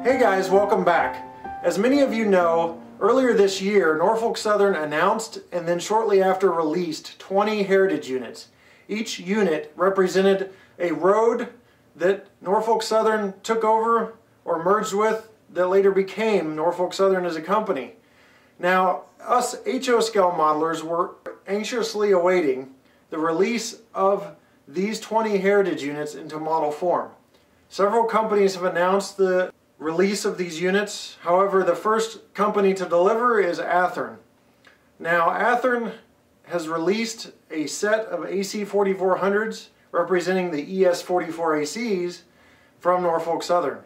Hey guys, welcome back. As many of you know, earlier this year Norfolk Southern announced and then shortly after released 20 heritage units. Each unit represented a road that Norfolk Southern took over or merged with that later became Norfolk Southern as a company. Now, us HO scale modelers were anxiously awaiting the release of these 20 heritage units into model form. Several companies have announced the release of these units. However, the first company to deliver is Athearn. Now, Athearn has released a set of AC4400s representing the ES44ACs from Norfolk Southern.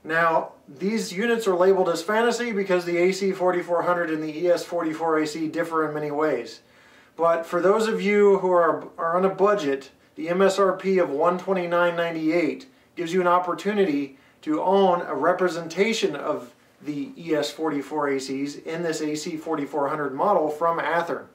Now, these units are labeled as fantasy because the AC4400 and the ES44AC differ in many ways. But for those of you who are on a budget, the MSRP of $129.98 gives you an opportunity to own a representation of the ES44ACs in this AC4400 model from Athearn.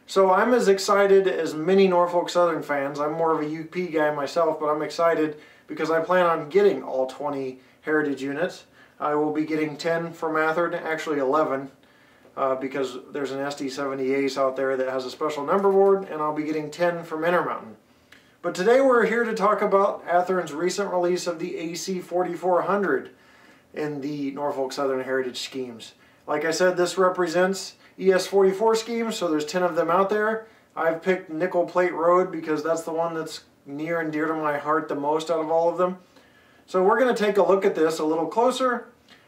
So I'm as excited as many Norfolk Southern fans. I'm more of a UP guy myself, but I'm excited because I plan on getting all 20 heritage units. I will be getting 10 from Athearn, actually 11, because there's an SD70 Ace out there that has a special number board, and I'll be getting 10 from Intermountain. But today we're here to talk about Athearn's recent release of the AC4400 in the Norfolk Southern heritage schemes. Like I said, this represents ES44 schemes, so there's 10 of them out there. I've picked Nickel Plate Road because that's the one that's near and dear to my heart the most out of all of them. So we're going to take a look at this a little closer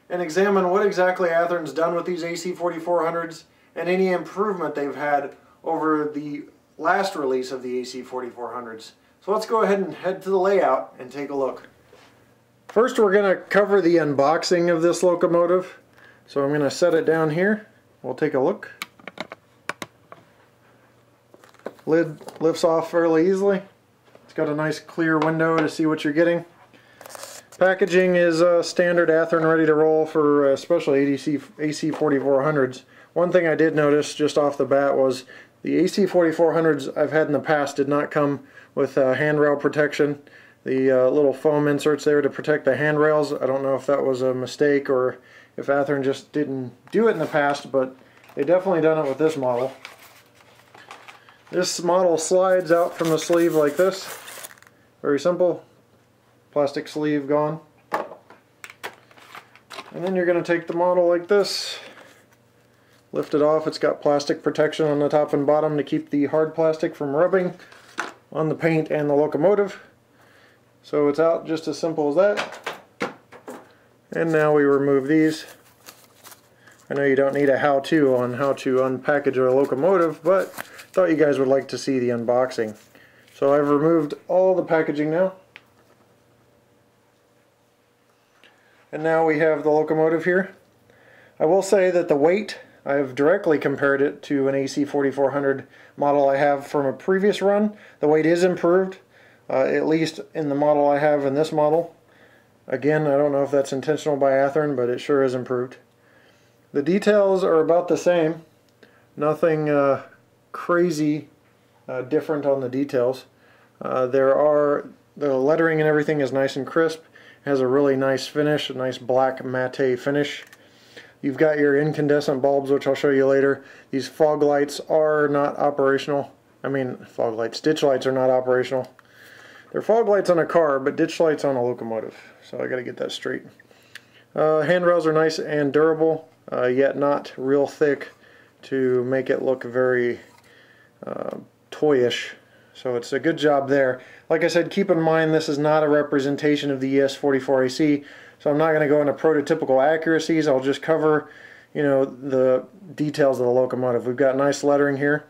and examine what exactly Athearn's done with these AC4400s and any improvement they've had over the last release of the AC4400s. So let's go ahead and head to the layout and take a look. First, we're going to cover the unboxing of this locomotive. So I'm going to set it down here. We'll take a look. Lid lifts off fairly easily. It's got a nice clear window to see what you're getting. Packaging is standard Athearn, ready to roll for especially AC4400s. One thing I did notice just off the bat was the AC4400s I've had in the past did not come with handrail protection. The little foam inserts there to protect the handrails. I don't know if that was a mistake or if Athearn just didn't do it in the past, but they definitely done it with this model. This model slides out from the sleeve like this. Very simple. Plastic sleeve gone. And then you're going to take the model like this, lift it off. It's got plastic protection on the top and bottom to keep the hard plastic from rubbing on the paint and the locomotive. So it's out just as simple as that. And now we remove these. I know you don't need a how-to on how to unpackage a locomotive, but thought you guys would like to see the unboxing. So I've removed all the packaging now. And now we have the locomotive here. I will say that the weight, I've directly compared it to an AC4400 model I have from a previous run. The weight is improved, at least in the model I have in this model. Again, I don't know if that's intentional by Athearn, but it sure is improved. The details are about the same. Nothing crazy different on the details. The lettering and everything is nice and crisp. Has a really nice finish, a nice black matte finish. You've got your incandescent bulbs, which I'll show you later. These fog lights are not operational. Fog lights, ditch lights are not operational. They're fog lights on a car, but ditch lights on a locomotive. So I got to get that straight. Handrails are nice and durable, yet not real thick to make it look very toyish. So it's a good job there. Like I said, keep in mind this is not a representation of the ES44AC, so I'm not going to go into prototypical accuracies. I'll just cover, the details of the locomotive. We've got nice lettering here.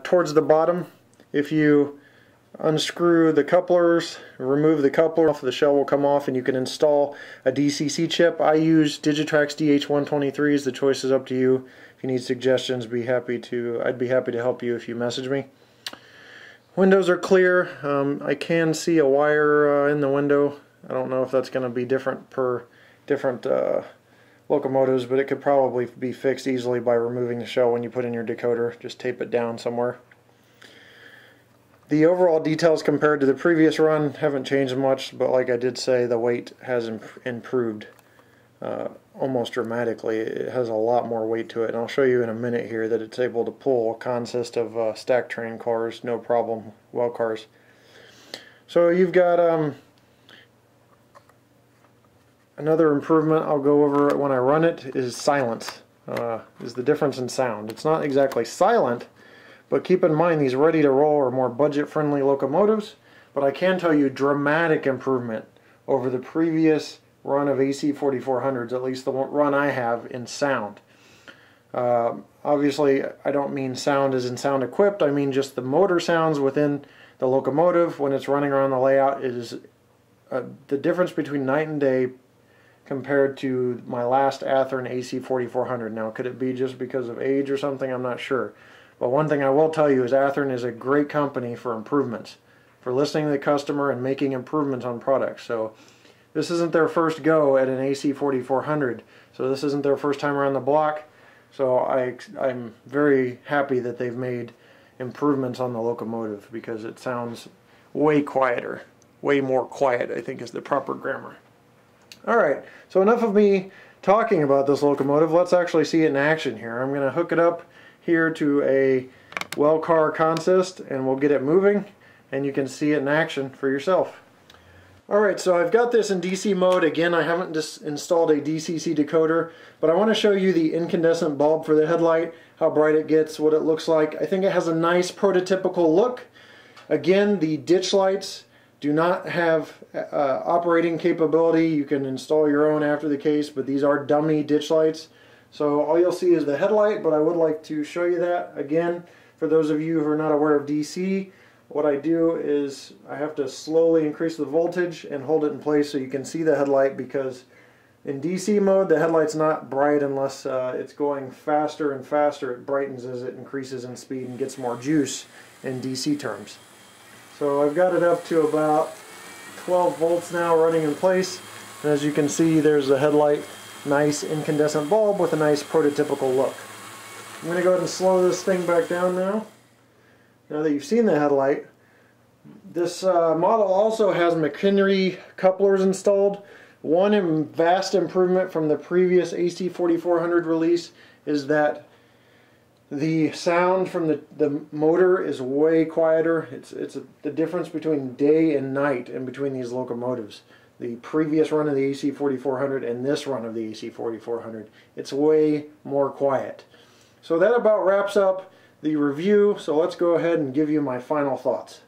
Towards the bottom, if you unscrew the couplers, remove the coupler off, the shell will come off and you can install a DCC chip. I use Digitrax DH123s. The choice is up to you. If you need suggestions, I'd be happy to help you if you message me. Windows are clear. I can see a wire in the window. I don't know if that's going to be different per different locomotives, but it could probably be fixed easily by removing the shell when you put in your decoder. Just tape it down somewhere. The overall details compared to the previous run haven't changed much, but like I did say, the weight has improved. almost dramatically. It has a lot more weight to it, and I'll show you in a minute here that it's able to pull a consist of stack train cars, no problem, well cars. So you've got another improvement I'll go over when I run it is silence, is the difference in sound. It's not exactly silent, but keep in mind these ready to roll are more budget-friendly locomotives, but I can tell you dramatic improvement over the previous run of AC4400s, at least the run I have, in sound. Obviously, I don't mean sound as in sound equipped, I mean just the motor sounds within the locomotive when it's running around the layout is the difference between night and day compared to my last Athearn AC4400. Now, could it be just because of age or something? I'm not sure. But one thing I will tell you is Athearn is a great company for improvements, for listening to the customer and making improvements on products. So this isn't their first go at an AC4400, so this isn't their first time around the block. So I'm very happy that they've made improvements on the locomotive because it sounds way quieter, way more quiet, I think is the proper grammar. Alright, so enough of me talking about this locomotive. Let's actually see it in action here. I'm going to hook it up here to a well car consist and we'll get it moving and you can see it in action for yourself. Alright, so I've got this in DC mode. Again, I haven't just installed a DCC decoder, but I want to show you the incandescent bulb for the headlight, how bright it gets, what it looks like. I think it has a nice prototypical look. Again, the ditch lights do not have operating capability. You can install your own after the case, but these are dummy ditch lights. So all you'll see is the headlight, but I would like to show you that. Again, for those of you who are not aware of DC, what I do is I have to slowly increase the voltage and hold it in place so you can see the headlight, because in DC mode the headlight's not bright unless it's going faster and faster. It brightens as it increases in speed and gets more juice in DC terms. So I've got it up to about 12 volts now running in place, and as you can see there's the headlight, nice incandescent bulb with a nice prototypical look. I'm going to go ahead and slow this thing back down now. Now that you've seen the headlight, this model also has McHenry couplers installed. One vast improvement from the previous AC4400 release is that the sound from the motor is way quieter. It's the difference between day and night in between these locomotives. The previous run of the AC4400 and this run of the AC4400. It's way more quiet. So that about wraps up the review, so let's go ahead and give you my final thoughts.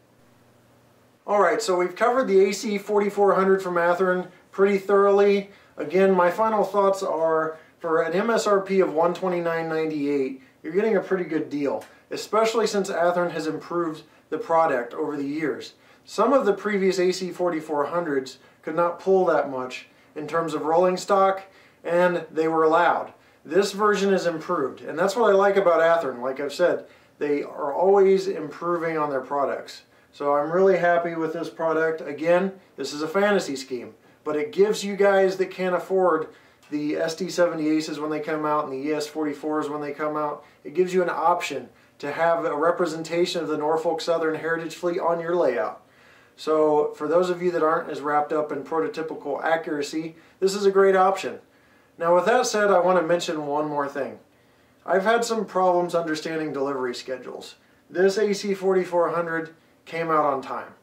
Alright, so we've covered the AC4400 from Athearn pretty thoroughly. Again, my final thoughts are, for an MSRP of $129.98, you're getting a pretty good deal, especially since Athearn has improved the product over the years. Some of the previous AC4400s could not pull that much in terms of rolling stock, and they were loud. This version is improved, and that's what I like about Athearn. Like I've said, they are always improving on their products. So I'm really happy with this product. Again, this is a fantasy scheme, but it gives you guys that can't afford the SD70 Aces when they come out and the ES44s when they come out, it gives you an option to have a representation of the Norfolk Southern Heritage Fleet on your layout. So for those of you that aren't as wrapped up in prototypical accuracy, this is a great option. Now with that said, I want to mention one more thing. I've had some problems understanding delivery schedules. This AC4400 came out on time.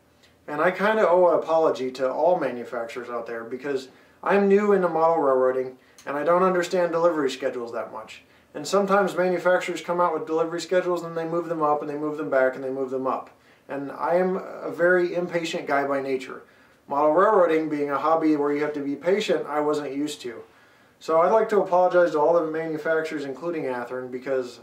And I kind of owe an apology to all manufacturers out there because I'm new into model railroading and I don't understand delivery schedules that much. And sometimes manufacturers come out with delivery schedules and they move them up and they move them back and they move them up. And I am a very impatient guy by nature. Model railroading being a hobby where you have to be patient, I wasn't used to. So I'd like to apologize to all the manufacturers, including Athearn, because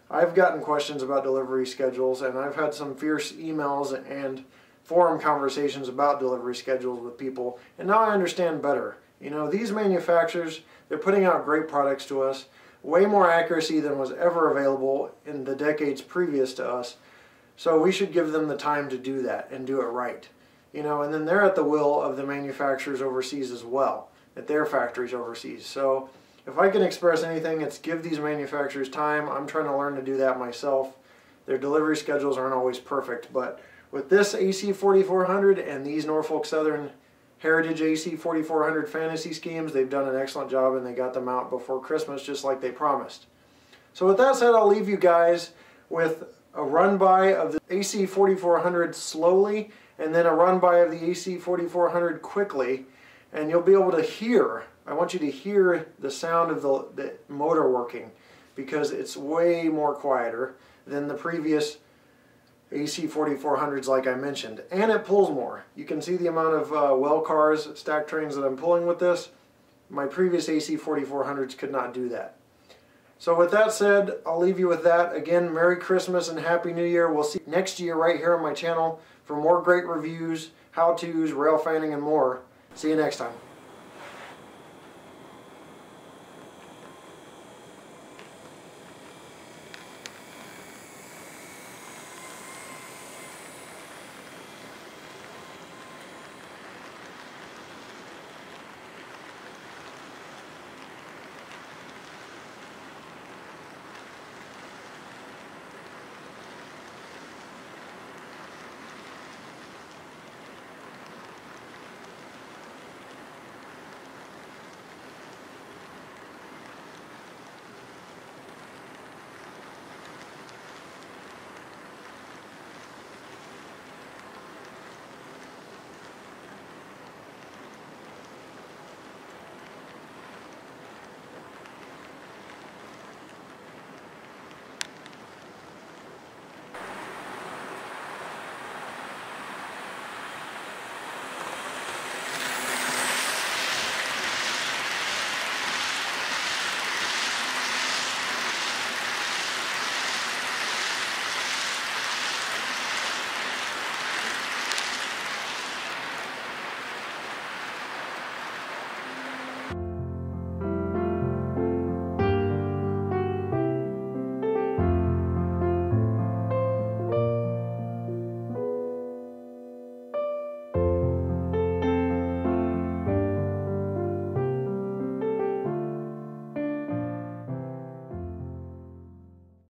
I've gotten questions about delivery schedules and I've had some fierce emails and forum conversations about delivery schedules with people, and now I understand better. You know, these manufacturers, they're putting out great products to us, way more accuracy than was ever available in the decades previous to us, so we should give them the time to do that and do it right. You know, and then they're at the will of the manufacturers overseas as well, at their factories overseas. So if I can express anything, it's give these manufacturers time. I'm trying to learn to do that myself. Their delivery schedules aren't always perfect, but with this AC4400 and these Norfolk Southern Heritage AC4400 fantasy schemes. They've done an excellent job, and they got them out before Christmas just like they promised. So with that said, I'll leave you guys with a run-by of the AC4400 slowly, and then a run-by of the AC4400 quickly, and you'll be able to hear, I want you to hear the sound of the motor working, because it's way more quieter than the previous AC4400s like I mentioned, and it pulls more. You can see the amount of well cars, stack trains that I'm pulling with this. My previous AC4400s could not do that. So with that said, I'll leave you with that. Again, Merry Christmas and Happy New Year. We'll see you next year right here on my channel for more great reviews, how-tos, rail fanning, and more. See you next time.